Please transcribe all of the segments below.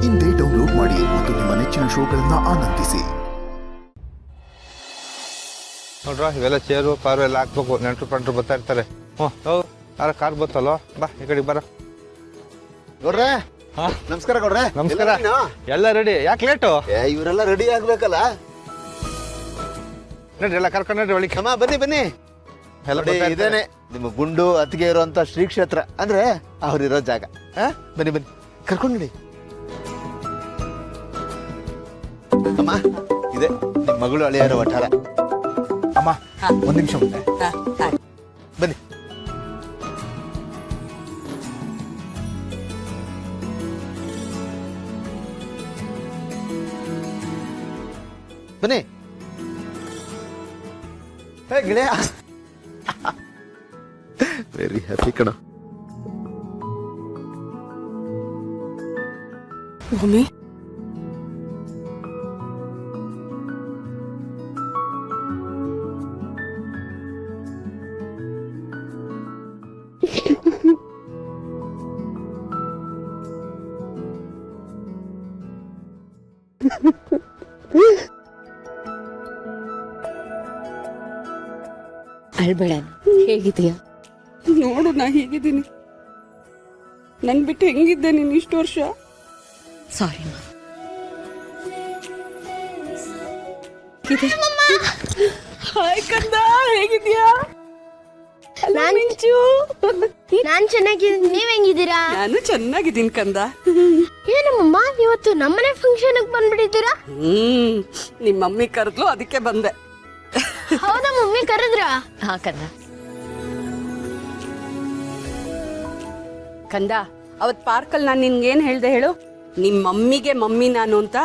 ಇಂದೇ ಡೌನ್ಲೋಡ್ ಮಾಡಿ ಮತ್ತು ನಿಮ್ಮ ನೆಚ್ಚಿನ ಶೋಗಳನ್ನ ಆನಂದಿಸಿ. ನೋಡ್ರ ಇವೆಲ್ಲ ಚೇರು ಕಾರು ಎಲ್ಲ ಹಾಕ್ಬೇಕು. ನೆಂಟರು ಪಂಟ್ರು ಬರ್ತಾ ಇರ್ತಾರೆ. ಯಾರ ಕಾರ್ ಬತ್ತಲ್ಲ, ಬಾ ಈ ಕಡೆ ಬರ. ಗೌಡ್ರೆ ನಮಸ್ಕಾರ. ಗೌಡ್ರೆ ನಮಸ್ಕಾರ. ಎಲ್ಲ ರೆಡಿ. ಯಾಕೆ ಲೇಟು? ಇವರೆಲ್ಲ ರೆಡಿ ಆಗ್ಬೇಕಲ್ಲ. ನಡ್ರಿ ಎಲ್ಲ ಕರ್ಕೊಂಡು ನಡ್ರಿ ಒಳಗೆ. ಅಮ್ಮ ಬನ್ನಿ ಬನ್ನಿ. ಇದೇನೆ ನಿಮ್ಮ ಗುಂಡು ಅತ್ತಿಗೆ ಇರುವಂತ ಶ್ರೀ ಕ್ಷೇತ್ರ, ಅಂದ್ರೆ ಅವ್ರಿರೋ ಜಾಗ. ಬನ್ನಿ ಬನ್ನಿ, ಕರ್ಕೊಂಡು ನಡಿ. ಅಮ್ಮ ಇದೆ ನಿಮ್ಮ ಮಗಳು ಅಳಿಯರ ವಠಾರ. ಅಮ್ಮ ಒಂದ್ ನಿಮಿಷ ಮುಂದೆ ಬನ್ನಿ. ಬನ್ನಿ. ಗೆಳೆಯ ವೆರಿ ಹ್ಯಾಪಿ ಕಣ. ಭೂಮಿ, ಅಳ್ಬೇಡ. ಹೇಗಿದೀಯಾ? ನೋಡು ನಾ ಹೇಗಿದ್ದೀನಿ. ನನ್ ಬಿಟ್ಟು ಹೆಂಗಿದ್ದೆ ನೀನ್ ಇಷ್ಟು ವರ್ಷ? ಸಾರಿ. ಹಾಯ್ ಕಂದ, ಹೇಗಿದ್ಯಾ? ನಾನ್ ಚೆನ್ನಾಗಿದ್ದೀನಿ, ನೀವ್ ಹೆಂಗಿದ್ದೀರಾ? ನಾನು ಚೆನ್ನಾಗಿದ್ದೀನಿ ಕಂದ. ಏನಮ್ಮಮ್ಮ ಇವತ್ತು ನಮ್ಮನೆ ಫಂಕ್ಷನ್ ಬಂದ್ಬಿಟ್ಟಿದ್ದೀರಾ? ನಿಮ್ ಮಮ್ಮಿ ಕರೆದ್ಲು, ಅದಕ್ಕೆ ಬಂದೆ. ಹೌದಾ ಮಮ್ಮಿ ಕರೆದ್ರಾ? ಹಾ ಕಂದ. ಕಂದ, ಅವತ್ ಪಾರ್ಕಲ್ಲಿ ನಾನು ನಿನ್ಗೇನ್ ಹೇಳ್ದೆ ಹೇಳು? ನಿಮ್ ಮಮ್ಮಿಗೆ ಮಮ್ಮಿ ನಾನು ಅಂತ.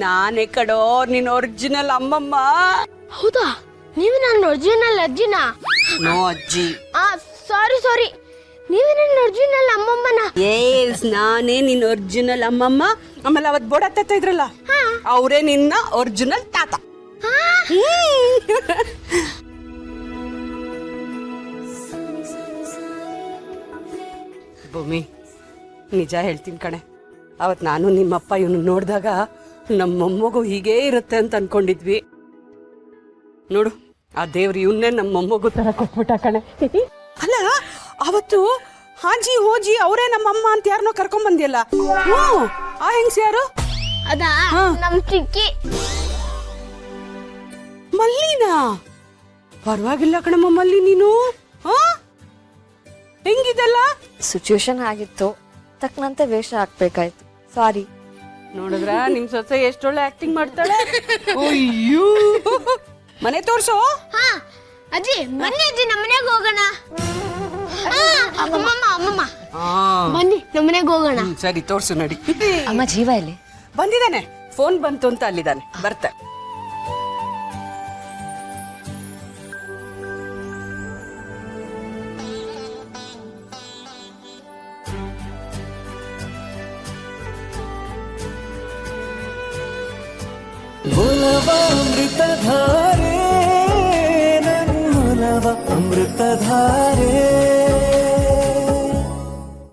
ನಾನೇ ಕಡೋ ನಿನ್ ಒರಿಜಿನಲ್ ಅಮ್ಮಮ್ಮ. ಹೌದಾ? ನೀವು ನನ್ನ ಒರಿಜಿನಲ್ ಅಜ್ಜಿನ? ನೋ ಅಜ್ಜಿ. ಸಾರಿ, ನೀವೇ ನನ್ನ ಒರಿಜಿನಲ್ ಅಮ್ಮಮ್ಮನ? ಏಸ್, ನಾನೇ ನಿನ್ ಒರಿಜಿನಲ್ ಅಮ್ಮಮ್ಮ. ಆಮೇಲೆ ಅವತ್ ಬೋರ್ಡ್ ಹತ್ತ ಇದ್ರಲ್ಲ, ಅವರೇ ನಿನ್ನ ಒರಿಜಿನಲ್ ತಾತ. ಭೂಮಿ, ನಿಜ ಹೇಳ್ತೀನಿ ಕಣೆ, ಅವತ್ ನಾನು ನಿಮ್ಮಪ್ಪ ಇವನು ನೋಡಿದಾಗ ನಮ್ಮ ಮೊಮ್ಮಗು ಹೀಗೇ ಇರುತ್ತೆ ಅಂತ ಅನ್ಕೊಂಡಿದ್ವಿ. ನೋಡು, ಆ ದೇವ್ರು ಇವನ್ನೇ ನಮ್ಮ ಮೊಮ್ಮಗು ತರ ಕೊಟ್ಬಿಟ್ಟ ಕಣೆ. ಅಲ್ಲ, ಅವತ್ತು ಹಾಜಿ ಹೋಜಿ ಅವರೇ ನಮ್ಮಮ್ಮ ಅಂತ ಯಾರನ್ನೋ ಕರ್ಕೊಂಡ್ ಬಂದಿಯಲ್ಲ, ಆ ಹೆಂಗ್ಸ್ ಯಾರು? ಅದಾ ನಮ್ ಚಿಕ್ಕಿ ಮಲ್ಲಿನಾ? ಪರವಾಗಿಲ್ಲ ಕಣಮ್ಮ ಮಲ್ಲಿ, ನೀನು ಹೆಂಗಿದೆಲ್ಲ? ಸಿಚುವೇಶನ್ ಆಗಿತ್ತು, ತಕ್ಕನಂತೆ ವೇಷ ಹಾಕ್ಬೇಕಾಯ್ತು. ಸಾರಿ. ನೋಡಿದ್ರ ನಿಮ್ ಸೊಸೆ ಎಷ್ಟೊಳ್ಳೆ ಆಕ್ಟಿಂಗ್ ಮಾಡ್ತಾಳೆ. ಅಯ್ಯೋ, ಮನೆ ತೋರ್ಸು. ಅಜ್ಜಿ ಬನ್ನಿ, ಅಜ್ಜಿ ನಮ್ಮನೆಗೆ ಹೋಗೋಣ. ಅಮ್ಮಮ್ಮ ಬನ್ನಿ ನಮ್ಮನೆಗೆ ಹೋಗೋಣ. ಸರಿ, ತೋರ್ಸು ನಡಿ. ಅಮ್ಮ ಜೀವ ಇಲ್ಲಿ ಬಂದಿದ್ದಾನೆ, ಫೋನ್ ಬಂತು ಅಂತ ಅಲ್ಲಿದ್ದಾನೆ, ಬರ್ತೆ. ಅಮೃತಧಾರೆ